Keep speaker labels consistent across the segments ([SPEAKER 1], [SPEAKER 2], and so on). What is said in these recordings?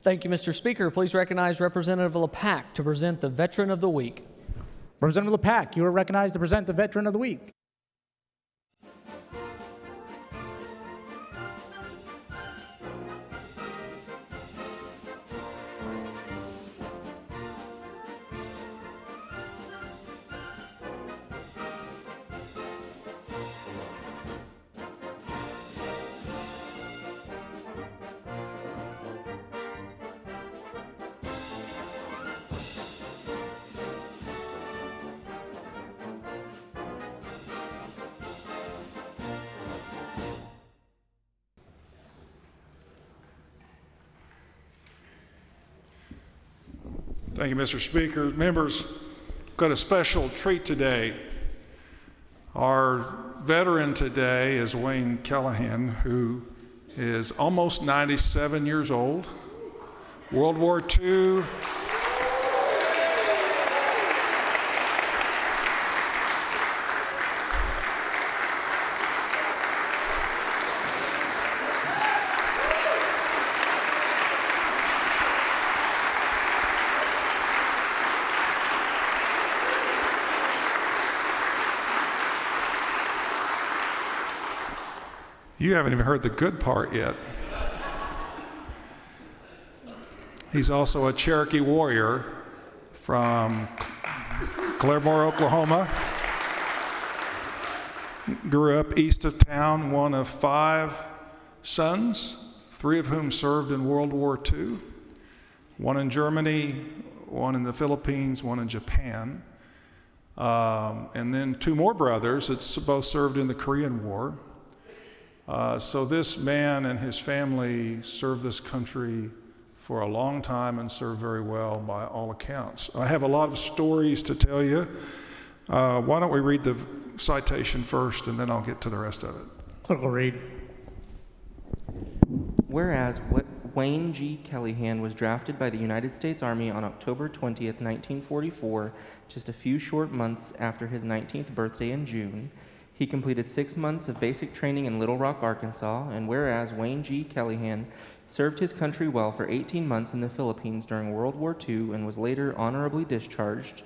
[SPEAKER 1] Thank you, Mr. Speaker. Please recognize Representative LePack to present the Veteran of the Week.
[SPEAKER 2] Representative LePack, you are recognized to present the Veteran of the Week.
[SPEAKER 3] Thank you, Mr. Speaker. Members, got a special treat today. Our veteran today is Wayne Kellehan, who is almost 97 years old. World War II. You haven't even heard the good part yet. He's also a Cherokee warrior from Claremore, Oklahoma. Grew up east of town, one of 5 sons, 3 of whom served in World War II. 1 in Germany, 1 in the Philippines, 1 in Japan. And then 2 more brothers that both served in the Korean War. So this man and his family served this country for a long time and served very well by all accounts. I have a lot of stories to tell you. Why don't we read the citation first and then I'll get to the rest of it.
[SPEAKER 2] Clerk will read.
[SPEAKER 4] Whereas Wayne G. Kellehan was drafted by the United States Army on October 20th, 1944, just a few short months after his 19th birthday in June. He completed 6 months of basic training in Little Rock, Arkansas, and whereas Wayne G. Kellehan served his country well for 18 months in the Philippines during World War II and was later honorably discharged.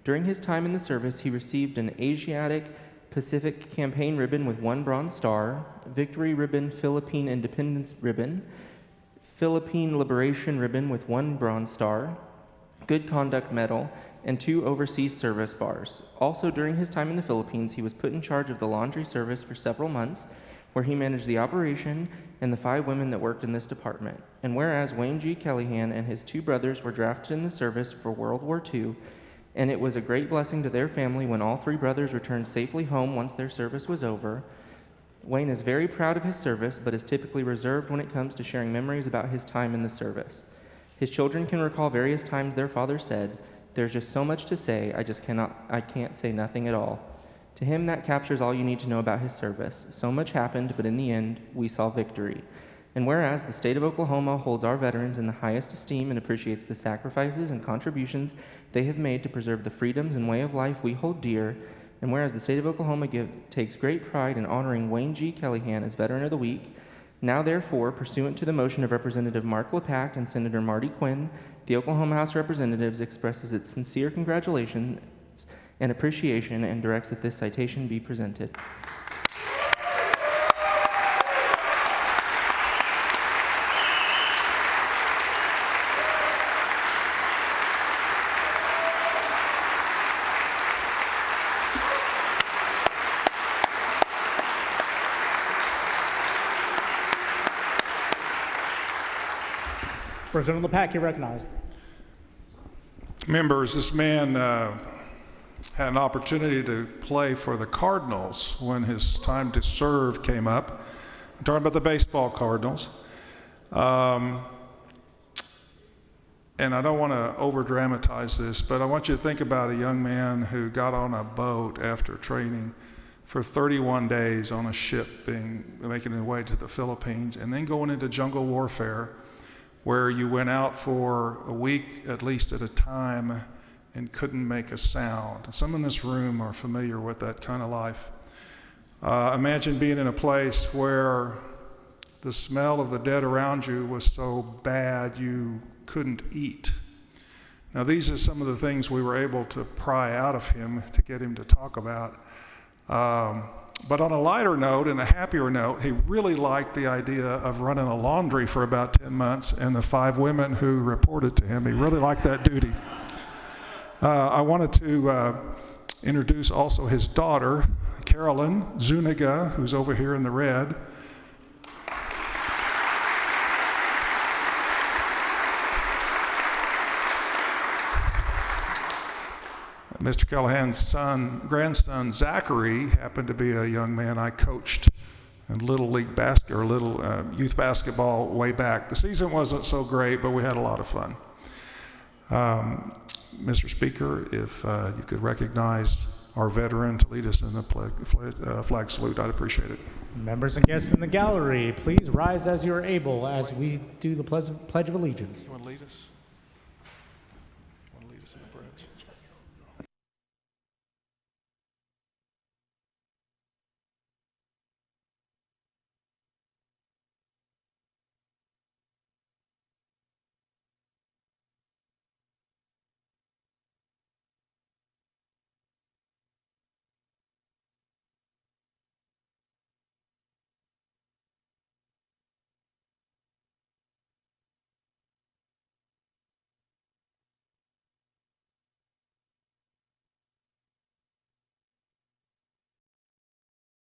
[SPEAKER 4] During his time in the service, he received an Asiatic Pacific Campaign Ribbon with 1 Bronze Star, Victory Ribbon, Philippine Independence Ribbon, Philippine Liberation Ribbon with 1 Bronze Star, Good Conduct Medal, and 2 overseas service bars. Also, during his time in the Philippines, he was put in charge of the laundry service for several months, where he managed the operation and the 5 women that worked in this department. And whereas Wayne G. Kellehan and his 2 brothers were drafted in the service for World War II, and it was a great blessing to their family when all 3 brothers returned safely home once their service was over. Wayne is very proud of his service, but is typically reserved when it comes to sharing memories about his time in the service. His children can recall various times their father said, "There's just so much to say, I can't say nothing at all." To him, that captures all you need to know about his service. So much happened, but in the end, we saw victory. And whereas the state of Oklahoma holds our veterans in the highest esteem and appreciates the sacrifices and contributions they have made to preserve the freedoms and way of life we hold dear, and whereas the state of Oklahoma takes great pride in honoring Wayne G. Kellehan as Veteran of the Week, now therefore, pursuant to the motion of Representative Mark LePack and Senator Marty Quinn, the Oklahoma House of Representatives expresses its sincere congratulations and appreciation and directs that this citation be presented.
[SPEAKER 2] Representative LePack, you're recognized.
[SPEAKER 3] Members, this man had an opportunity to play for the Cardinals when his time to serve came up. I'm talking about the baseball Cardinals. And I don't want to over-dramatize this, but I want you to think about a young man who got on a boat after training for 31 days on a ship making his way to the Philippines, and then going into jungle warfare where you went out for a week at least at a time and couldn't make a sound. Some in this room are familiar with that kind of life. Imagine being in a place where the smell of the dead around you was so bad you couldn't eat. Now, these are some of the things we were able to pry out of him to get him to talk about. But on a lighter note and a happier note, he really liked the idea of running a laundry for about 10 months and the 5 women who reported to him. He really liked that duty. I wanted to introduce also his daughter, Carolyn Zuniga, who's over here in the red. Mr. Kellehan's grandson, Zachary, happened to be a young man I coached in little league youth basketball way back. The season wasn't so great, but we had a lot of fun. Mr. Speaker, if you could recognize our veteran to lead us in the flag salute, I'd appreciate it.
[SPEAKER 2] Members and guests in the gallery, please rise as you are able as we do the Pledge of Allegiance.
[SPEAKER 3] You want to lead us? You want to lead us in the pledge?